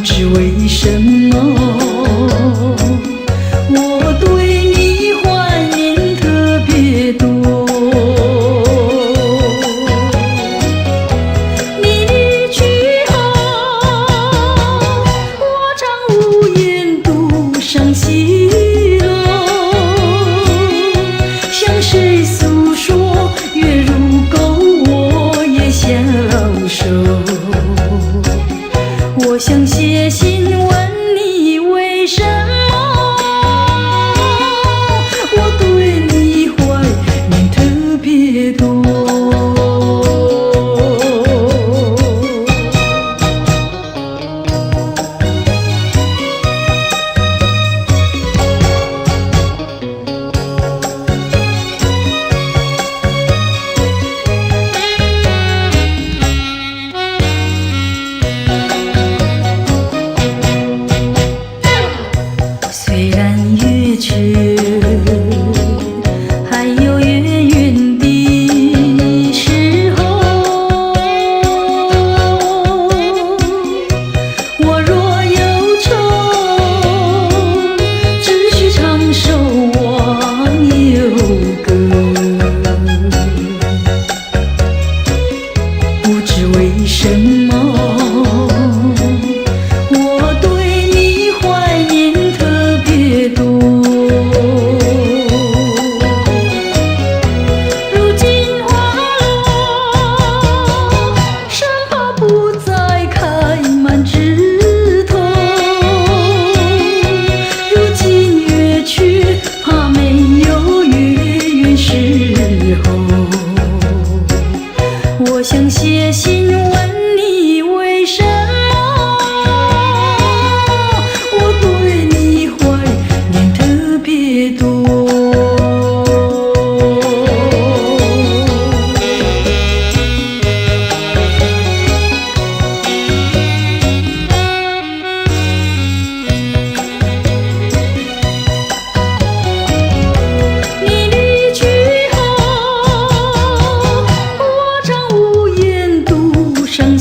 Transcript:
知为什么，我对你怀念特别多。你离去后，我常无言独上西楼，向谁诉说？月如钩，我也消瘦。我想写信问你为什么，我对你怀念特别多。虽然月缺，还有月圆的时候。我若有愁，只需唱首忘忧歌。不知为什么，我对你怀念特别多。如今花落，生怕不再开满枝头。如今月缺，怕没有月圆时候。我想写信问你为什么，我对你怀念特别多。你离去后，我常无言独上